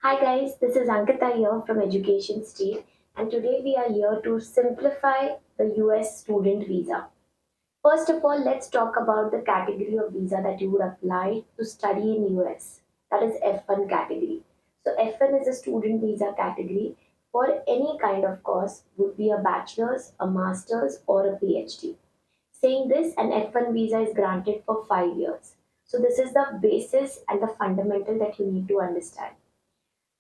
Hi guys, this is Ankita here from Education Street, and today we are here to simplify the US student visa. First of all, let's talk about the category of visa that you would apply to study in US. That is F1 category. So F1 is a student visa category for any kind of course, would be a bachelor's, a master's, or a PhD. Saying this, an F1 visa is granted for 5 years. So this is the basis and the fundamental that you need to understand.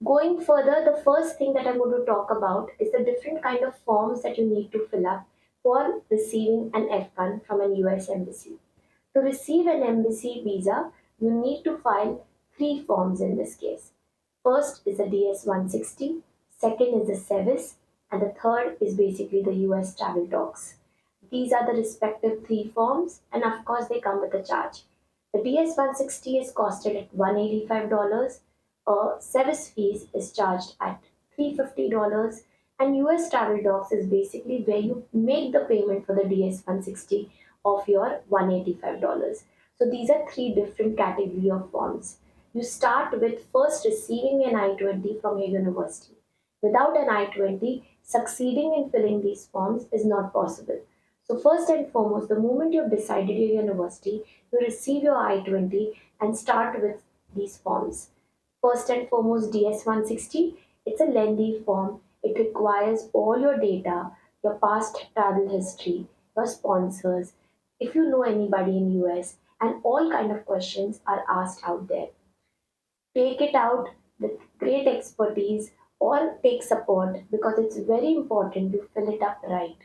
Going further, the first thing that I'm going to talk about is the different kind of forms that you need to fill up for receiving an F1 from an US embassy. To receive an embassy visa, you need to file three forms in this case. First is the DS-160, second is the SEVIS, and the third is basically the US travel docs. These are the respective three forms, and of course, they come with a charge. The DS-160 is costed at $185, a service fees is charged at $350, and US travel docs is basically where you make the payment for the DS-160 of your $185. So these are three different category of forms. You start with first receiving an I-20 from your university. Without an I-20, succeeding in filling these forms is not possible. So first and foremost, the moment you've decided your university, you receive your I-20 and start with these forms. First and foremost, DS-160, it's a lengthy form. It requires all your data, your past travel history, your sponsors, if you know anybody in US, and all kind of questions are asked out there. Take it out with great expertise or take support because it's very important to fill it up right.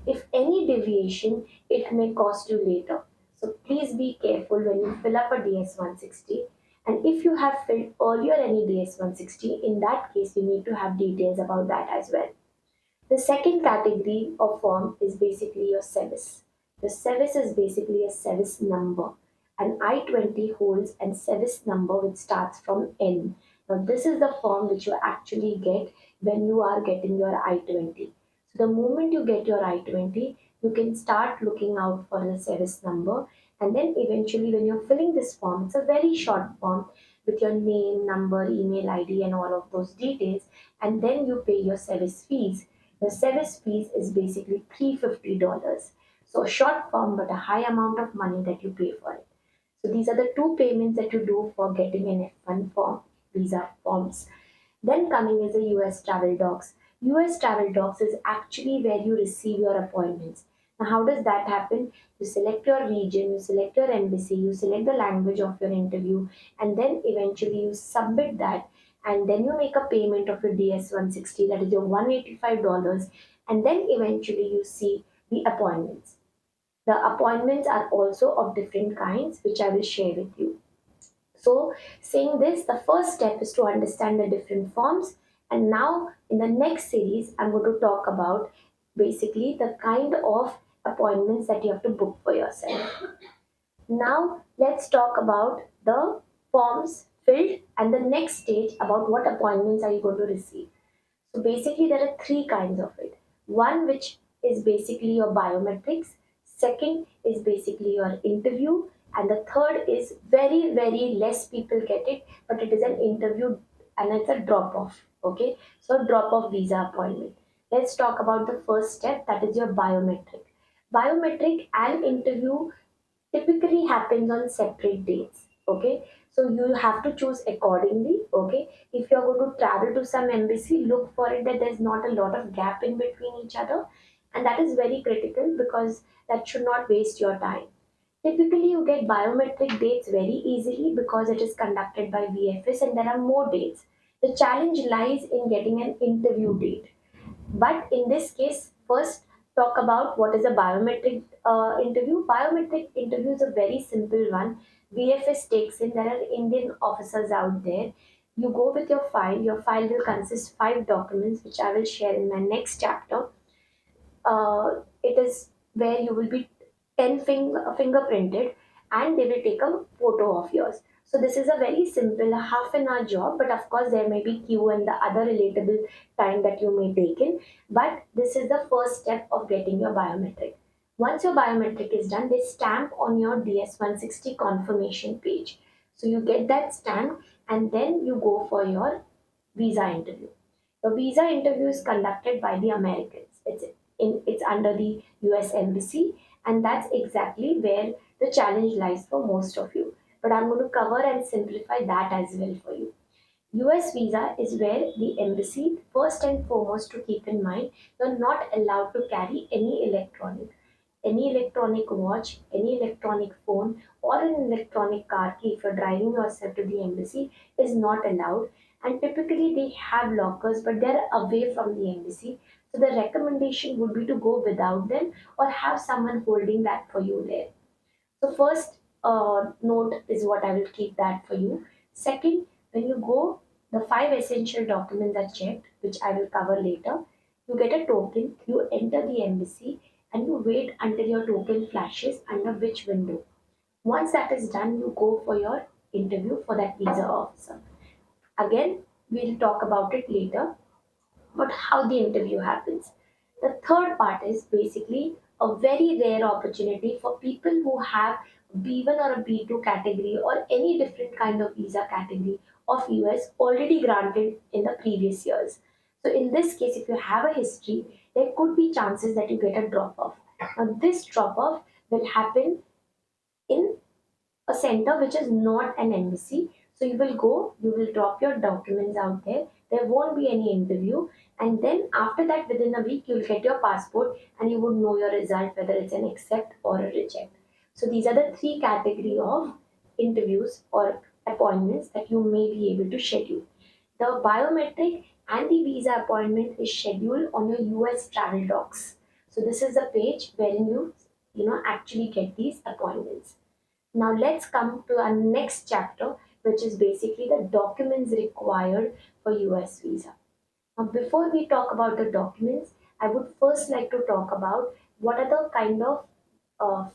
If any deviation, it may cost you later. So please be careful when you fill up a DS-160. And if you have filled earlier any DS-160, in that case, you need to have details about that as well. The second category of form is basically your SEVIS. The SEVIS is basically a SEVIS number. An I-20 holds a SEVIS number which starts from N. Now this is the form which you actually get when you are getting your I-20. So the moment you get your I-20, you can start looking out for the SEVIS number, and then eventually when you're filling this form, it's a very short form with your name, number, email ID and all of those details, and then you pay your SEVIS fees. The service fees is basically $350. So a short form but a high amount of money that you pay for it. So these are the two payments that you do for getting an F1 form, visa forms. Then coming is the US travel docs. US travel docs is actually where you receive your appointments. Now how does that happen? You select your region, you select your embassy, you select the language of your interview, and then eventually you submit that, and then you make a payment of your DS-160, that is your $185, and then eventually you see the appointments. The appointments are also of different kinds, which I will share with you. So, saying this, the first step is to understand the different forms. And now, in the next series, I'm going to talk about basically the kind of appointments that you have to book for yourself. Now, let's talk about the forms filled and the next stage about what appointments are you going to receive. So basically, there are three kinds of it. One which is basically your biometrics, second is basically your interview, and the third is very, very less people get it, but it is an interview and it's a drop off. Okay, so drop off visa appointment. Let's talk about the first step, that is your biometric. Biometric and interview typically happens on separate dates. Okay, so you have to choose accordingly. Okay, if you're going to travel to some embassy, look for it that there's not a lot of gap in between each other, and that is very critical because that should not waste your time. Typically you get biometric dates very easily because it is conducted by VFS and there are more dates. The challenge lies in getting an interview date, but in this case, first talk about what is a biometric interview. Biometric interview is a very simple one. VFS takes in, there are Indian officers out there. You go with your file. Your file will consist five documents, which I will share in my next chapter. It is where you will be fingerprinted and they will take a photo of yours. So this is a very simple half an hour job, but of course there may be queue and the other relatable time that you may take in. But this is the first step of getting your biometric. Once your biometric is done, they stamp on your DS-160 confirmation page. So you get that stamp and then you go for your visa interview. The visa interview is conducted by the Americans. It's under the US Embassy, and that's exactly where the challenge lies for most of you. But I'm going to cover and simplify that as well for you. US visa is where the embassy, first and foremost, to keep in mind, you're not allowed to carry any electronic watch, any electronic phone, or an electronic car key if you're driving yourself to the embassy is not allowed. And typically they have lockers, but they're away from the embassy. So the recommendation would be to go without them or have someone holding that for you there. So first note is what I will keep that for you. Second, when you go, the five essential documents are checked, which I will cover later. You get a token, you enter the embassy, and you wait until your token flashes under which window. Once that is done, you go for your interview for that visa officer. Again, we'll talk about it later, but how the interview happens. The third part is basically a very rare opportunity for people who have B1 or a B2 category or any different kind of visa category of US already granted in the previous years. So in this case, if you have a history, there could be chances that you get a drop off. Now this drop off will happen in a center which is not an embassy. So you will go, you will drop your documents out there. There won't be any interview, and then after that, within a week, you'll get your passport, and you would know your result whether it's an accept or a reject. So these are the three category of interviews or appointments that you may be able to schedule. The biometric and the visa appointment is scheduled on your US travel docs. So this is the page wherein you actually get these appointments. Now let's come to our next chapter, which is basically the documents required for US visa. Now before we talk about the documents, I would first like to talk about what are the kind of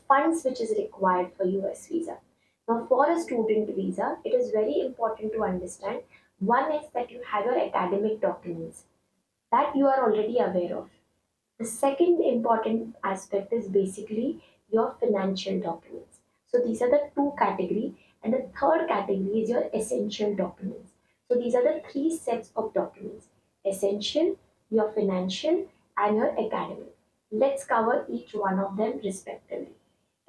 funds which is required for US visa. Now for a student visa, it is very important to understand. One is that you have your academic documents that you are already aware of. The second important aspect is basically your financial documents. So these are the two category, and the third category is your essential documents. So these are the three sets of documents: essential, your financial, and your academic. Let's cover each one of them respectively.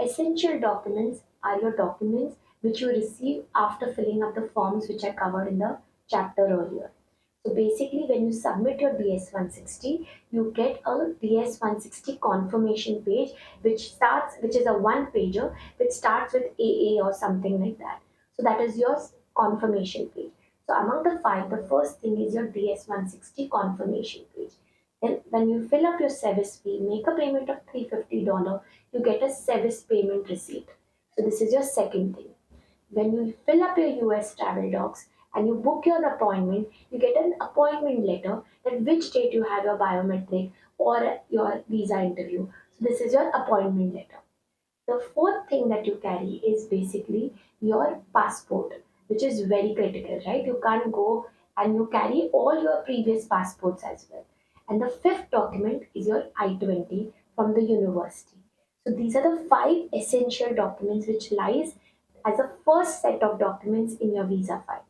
Essential documents are your documents which you receive after filling up the forms which are covered in the chapter earlier. So basically, when you submit your DS 160, you get a DS 160 confirmation page, which is a one pager, which starts with AA or something like that. So that is your confirmation page. So among the five, the first thing is your DS 160 confirmation page. Then when you fill up your SEVIS fee, make a payment of $350, you get a SEVIS payment receipt. So this is your second thing. When you fill up your US travel docs and you book your appointment, you get an appointment letter that which date you have your biometric or your visa interview. So this is your appointment letter. The fourth thing that you carry is basically your passport, which is very critical, right? You can't go and you carry all your previous passports as well. And the fifth document is your I-20 from the university. So these are the five essential documents which lies as a first set of documents in your visa file.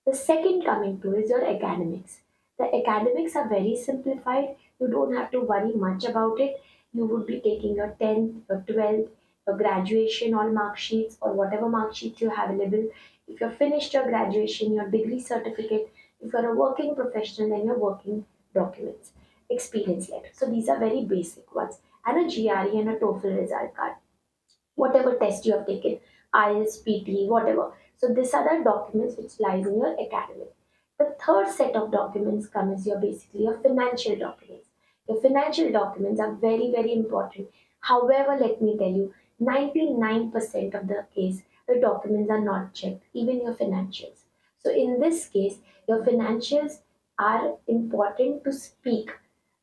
The second coming to is your academics. The academics are very simplified. You don't have to worry much about it. You would be taking your 10th, your 12th, your graduation, all mark sheets or whatever mark sheets you have available. If you're finished your graduation, your degree certificate, if you're a working professional, then your working documents, experience letter. So these are very basic ones. And a GRE and a TOEFL result card, whatever test you have taken, IELTS, PT, whatever. So these are the documents which lies in your academic. The third set of documents comes your basically your financial documents. Your financial documents are very, very important. However, let me tell you, 99% of the case, the documents are not checked, even your financials. So in this case, your financials are important to speak.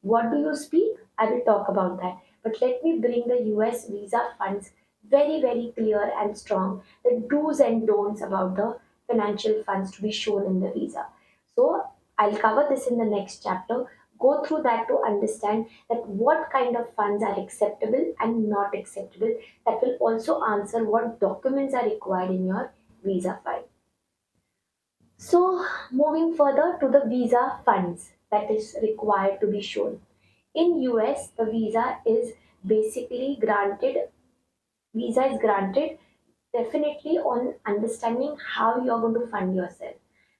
What do you speak? I will talk about that. But let me bring the US visa funds very, very clear and strong, the do's and don'ts about the financial funds to be shown in the visa. So I'll cover this in the next chapter. Go through that to understand that what kind of funds are acceptable and not acceptable. That will also answer what documents are required in your visa file. So, moving further to the visa funds that is required to be shown. In US, the basically granted visa is granted definitely on understanding how you're going to fund yourself.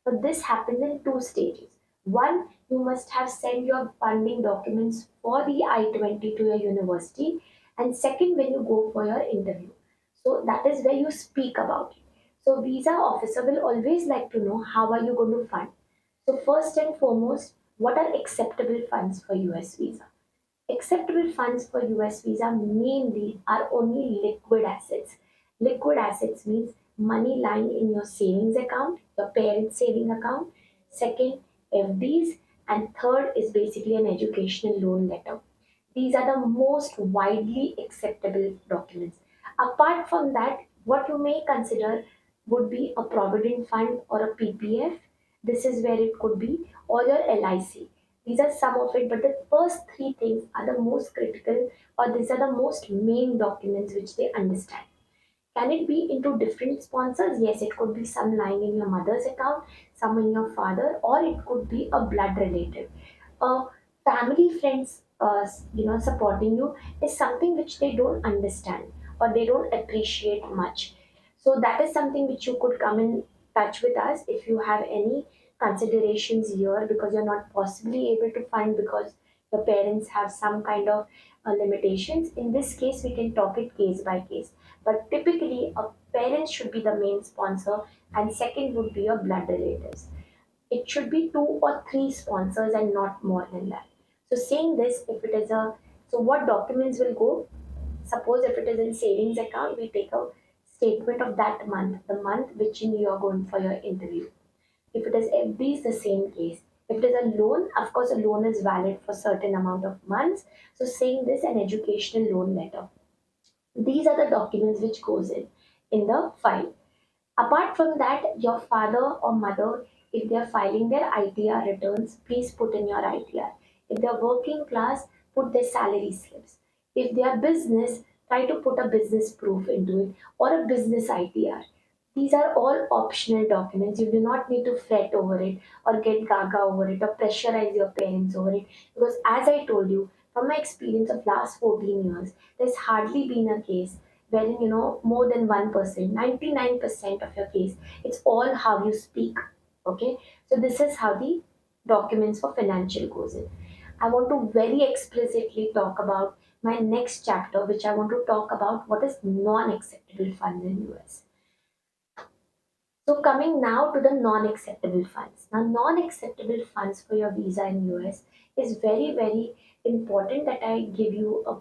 So this happens in two stages. One, you must have sent your funding documents for the I-20 to your university, and second, when you go for your interview. So that is where you speak about it. So visa officer will always like to know how are you going to fund. So first and foremost, what are acceptable funds for US visa? Acceptable funds for US visa mainly are only liquid assets. Liquid assets means money lying in your savings account, your parents' saving account. Second, FDs. And third is basically an educational loan letter. These are the most widely acceptable documents. Apart from that, what you may consider would be a provident fund or a PPF. This is where it could be, or your LIC. These are some of it, but the first three things are the most critical, or these are the most main documents which they understand. Can it be into different sponsors? Yes, it could be some lying in your mother's account, some in your father, or it could be a blood relative. A family friends, supporting you is something which they don't understand or they don't appreciate much. So that is something which you could come in touch with us if you have any considerations here because you're not possibly able to fund because your parents have some kind of limitations. In this case, we can talk it case by case. But typically, a parent should be the main sponsor, and second would be your blood relatives. It should be two or three sponsors and not more than that. So, saying this, if it is a so what documents will go? Suppose if it is in savings account, we take a statement of that month, the month which in you are going for your interview. If it is FD, is the same case. If it is a loan, of course, a loan is valid for certain amount of months. So, saying this, an educational loan letter. These are the documents which goes in the file. Apart from that, your father or mother, if they are filing their ITR returns, please put in your ITR. If they are working class, put their salary slips. If they are business, try to put a business proof into it or a business ITR. These are all optional documents. You do not need to fret over it or get gaga over it or pressurize your parents over it. Because as I told you, from my experience of last 14 years, there's hardly been a case wherein more than 1%, 99% of your case, it's all how you speak. Okay, so this is how the documents for financial goes in. I want to very explicitly talk about my next chapter, which I want to talk about what is non-acceptable funds in US. So coming now to the non-acceptable funds. Now non-acceptable funds for your visa in US is very very important that I give you a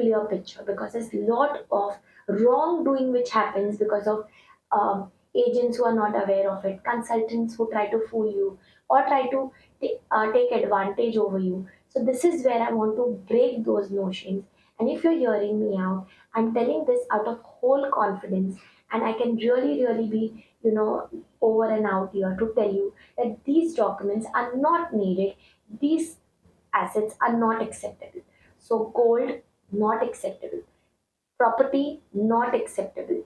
clear picture because there's a lot of wrongdoing which happens because of agents who are not aware of it, consultants who try to fool you or try to take advantage over you. So this is where I want to break those notions. And if you're hearing me out, I'm telling this out of whole confidence, and I can really be over and out here to tell you that these documents are not needed. These assets are not acceptable. So gold not acceptable, property not acceptable,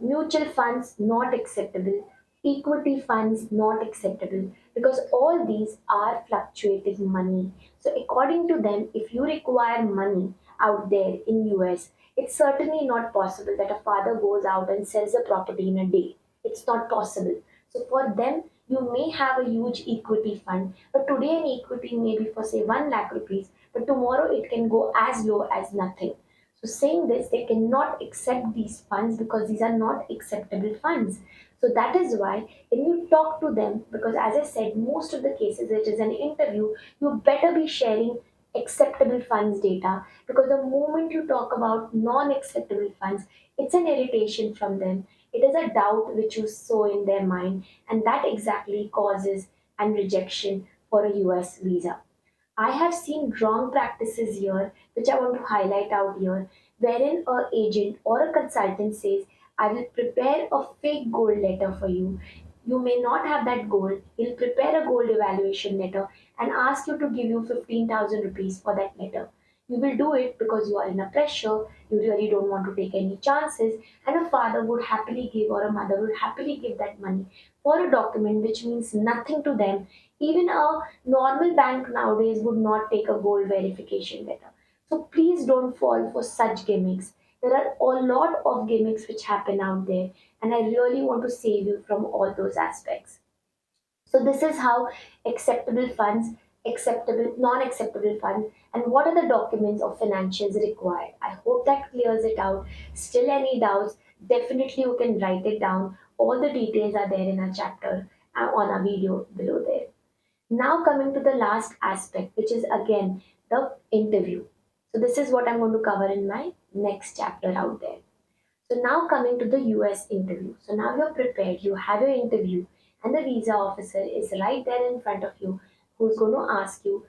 mutual funds not acceptable, equity funds not acceptable, because all these are fluctuating money. So according to them, if you require money out there in US, it's certainly not possible that a father goes out and sells a property in a day. It's not possible. So for them, you may have a huge equity fund, but today an equity may be for say 1 lakh rupees, but tomorrow it can go as low as nothing. So saying this, they cannot accept these funds because these are not acceptable funds. So that is why when you talk to them, because as I said, most of the cases it is an interview, you better be sharing acceptable funds data, because the moment you talk about non-acceptable funds, it's an irritation from them. It is a doubt which you sow in their mind, and that exactly causes an rejection for a US visa. I have seen wrong practices here, which I want to highlight out here, wherein a agent or a consultant says, I will prepare a fake gold letter for you. You may not have that gold. He'll prepare a gold evaluation letter and ask you to give you 15,000 rupees for that letter. You will do it because you are in a pressure, you really don't want to take any chances, and a father would happily give or a mother would happily give that money for a document which means nothing to them. Even a normal bank nowadays would not take a gold verification letter. So please don't fall for such gimmicks. There are a lot of gimmicks which happen out there, and I really want to save you from all those aspects. So this is how acceptable funds, acceptable, non-acceptable funds, and what are the documents or financials required. I hope that clears it out. Still any doubts, definitely you can write it down. All the details are there in our chapter on our video below there. Now coming to the last aspect, which is again the interview. So this is what I'm going to cover in my next chapter out there. So now coming to the US interview. So now you're prepared, you have your interview, and the visa officer is right there in front of you who's going to ask you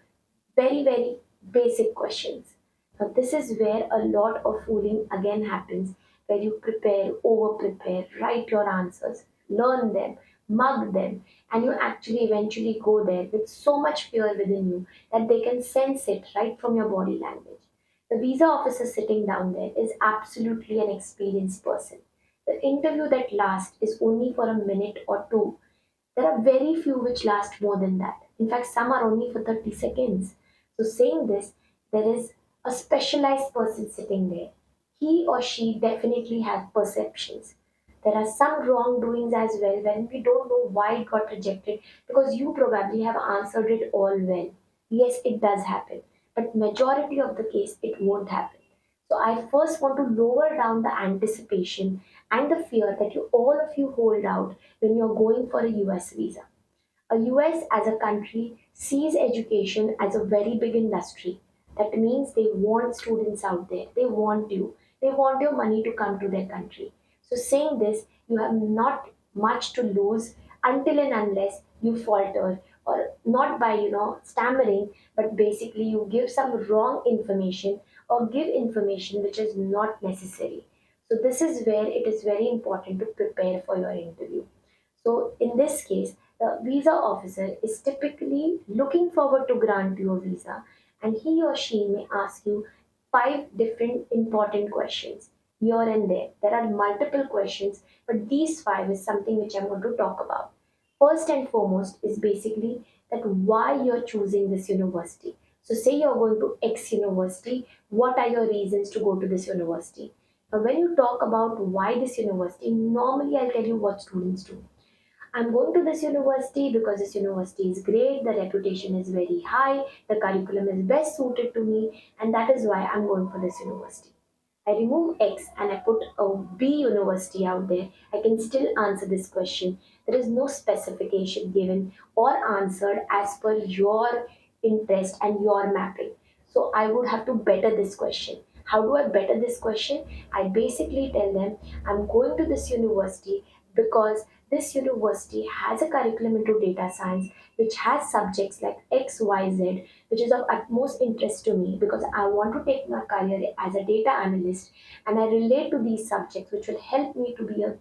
very, very basic questions. Now, this is where a lot of fooling again happens, where you prepare, over prepare, write your answers, learn them, mug them, and you actually eventually go there with so much fear within you that they can sense it right from your body language. The visa officer sitting down there is absolutely an experienced person. The interview that lasts is only for a minute or two. There are very few which last more than that. In fact, some are only for 30 seconds. So, saying this, there is a specialized person sitting there. He or she definitely has perceptions. There are some wrongdoings as well when we don't know why it got rejected because you probably have answered it all well. Yes, it does happen, but majority of the case it won't happen. So I first want to lower down the anticipation and the fear that you all of you hold out when you're going for a US visa. A US as a country sees education as a very big industry. That means they want students out there. They want you. They want your money to come to their country. So saying this, you have not much to lose until and unless you falter or not by stammering, but basically you give some wrong information or give information which is not necessary. So this is where it is very important to prepare for your interview. So in this case, the visa officer is typically looking forward to grant you a visa, and he or she may ask you five different important questions here and there. There are multiple questions, but these five is something which I'm going to talk about. First and foremost is basically that why you're choosing this university. So say you're going to X university, what are your reasons to go to this university? Now, when you talk about why this university, normally I'll tell you what students do. I'm going to this university because this university is great, the reputation is very high, the curriculum is best suited to me, and that is why I'm going for this university. I remove X and I put a B university out there, I can still answer this question. There is no specification given or answered as per your interest and your mapping. So I would have to better this question. How do I better this question? I basically tell them I'm going to this university because this university has a curriculum into data science which has subjects like X, Y, Z, which is of utmost interest to me because I want to take my career as a data analyst and I relate to these subjects which will help me to be a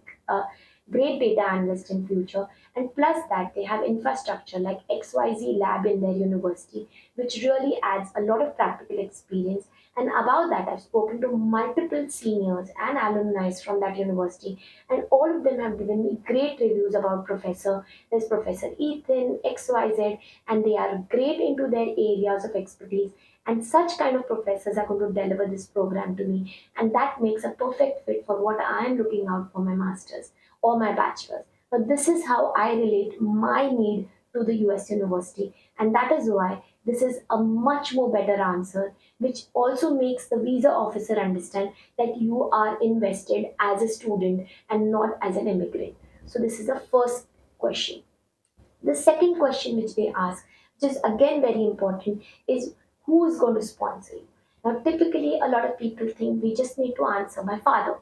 great data analyst in future. And plus that they have infrastructure like XYZ lab in their university which really adds a lot of practical experience. And about that, I've spoken to multiple seniors and alumni from that university, and all of them have given me great reviews about Professor. There's Professor Ethan, XYZ, and they are great into their areas of expertise. And such kind of professors are going to deliver this program to me, and that makes a perfect fit for what I am looking out for my master's or my bachelor's. But this is how I relate my need to the US university, and that is why this is a much more better answer, which also makes the visa officer understand that you are invested as a student and not as an immigrant. So, this is the first question. The second question which they ask, which is again very important, is who is going to sponsor you? Now, typically, a lot of people think we just need to answer my father.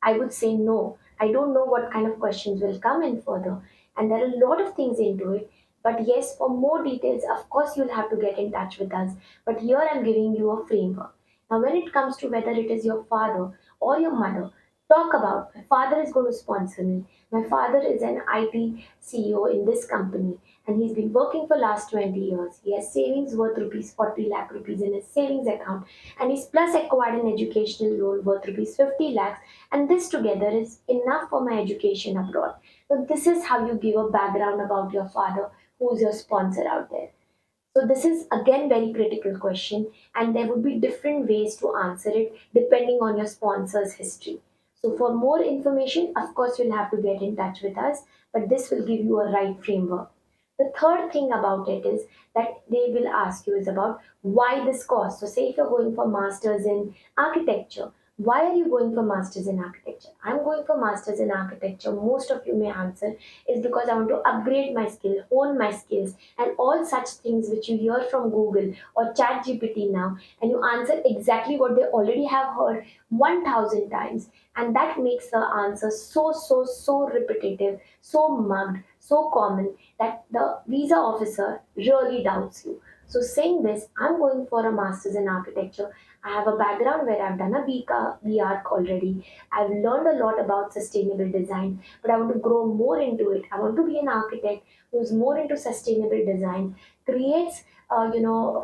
I would say no. I don't know what kind of questions will come in further, and there are a lot of things into it. But yes, for more details, of course, you'll have to get in touch with us. But here I'm giving you a framework. Now, when it comes to whether it is your father or your mother, Talk about my father is going to sponsor me. My father is an IT CEO in this company and he's been working for last 20 years. He has savings worth rupees 40 lakh rupees in his savings account and he's plus acquired an educational loan worth rupees 50 lakhs, and this together is enough for my education abroad. So this is how you give a background about your father, who's your sponsor out there. So this is again very critical question, and there would be different ways to answer it depending on your sponsor's history. So for more information, of course, you'll have to get in touch with us, but this will give you a right framework. The third thing about it is that they will ask you is about why this course. So say if you're going for masters in architecture, why are you going for masters in architecture? I'm going for masters in architecture. Most of you may answer is because I want to upgrade my skill, hone my skills, and all such things which you hear from Google or ChatGPT now, and you answer exactly what they already have heard 1000 times. And that makes the answer so repetitive, so mugged, so common that the visa officer really doubts you. So saying this, I'm going for a master's in architecture. I have a background where I've done a BArch already. I've learned a lot about sustainable design, but I want to grow more into it. I want to be an architect who's more into sustainable design, creates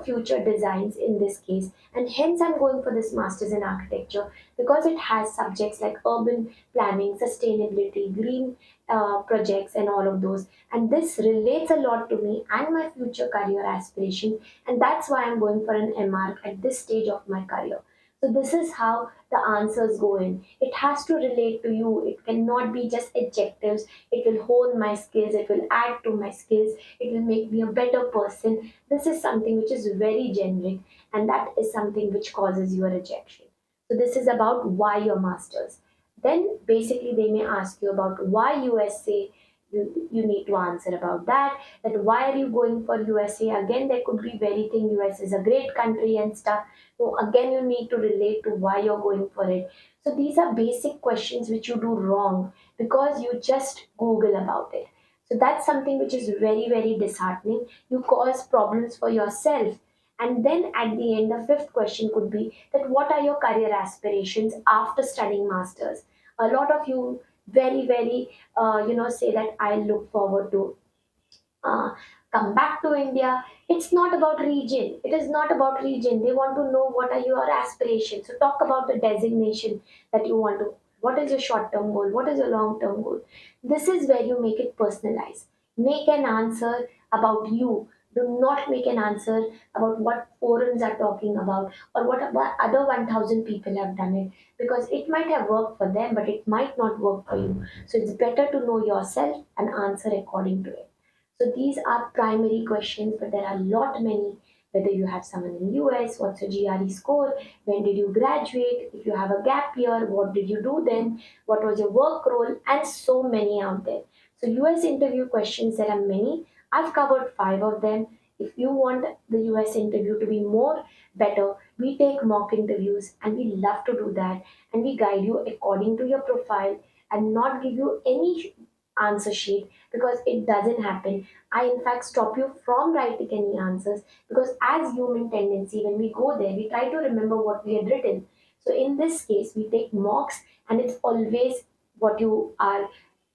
future designs in this case, and hence I'm going for this master's in architecture because it has subjects like urban planning, sustainability, green projects, and all of those. And this relates a lot to me and my future career aspiration, and that's why I'm going for an MArch at this stage of my career. So this is how the answers go in. It has to relate to you. It cannot be just adjectives. It will hone my skills. It will add to my skills. It will make me a better person. This is something which is very generic, and that is something which causes your rejection. So this is about why your masters. Then basically they may ask you about why USA. You need to answer about that. That why are you going for USA? Again, there could be very thing. US is a great country and stuff. So again, you need to relate to why you're going for it. So these are basic questions which you do wrong because you just Google about it. So that's something which is very disheartening. You cause problems for yourself. And then at the end, the fifth question could be that what are your career aspirations after studying masters? A lot of you very say that I look forward to uh, come back to India. It's not about region. It is not about region. They want to know what are your aspirations. So talk about the designation that you want to. What is your short term goal? What is your long term goal? This is where you make it personalized. Make an answer about you. Do not make an answer about what forums are talking about or what about other 1000 people have done it, because it might have worked for them but it might not work for you. So it's better to know yourself and answer according to it. So these are primary questions, but there are a lot many. Whether you have someone in US, what's your GRE score, when did you graduate, if you have a gap year, what did you do then, what was your work role, and so many out there. So US interview questions, there are many. I've covered five of them. If you want the US interview to be more better, we take mock interviews and we love to do that, and we guide you according to your profile and not give you any answer sheet, because it doesn't happen. I in fact stop you from writing any answers, because as human tendency, when we go there we try to remember what we had written. So in this case we take mocks, and it's always what you are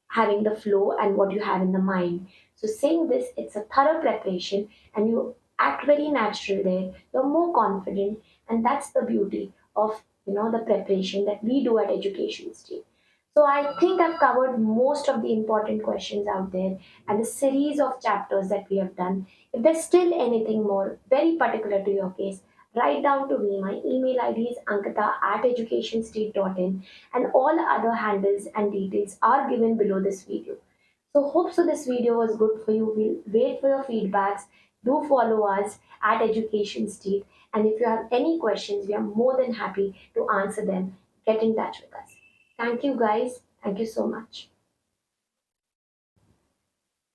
having the flow and what you have in the mind. So saying this, it's a thorough preparation and you act very natural there. You're more confident, and that's the beauty of the preparation that we do at Education State. So I think I've covered most of the important questions out there and the series of chapters that we have done. If there's still anything more very particular to your case, write down to me. My email ID is ankita@educationstate.in, and all other handles and details are given below this video. So hope so this video was good for you. We'll wait for your feedbacks. Do follow us at Education State. And if you have any questions, we are more than happy to answer them. Get in touch with us. Thank you guys. Thank you so much.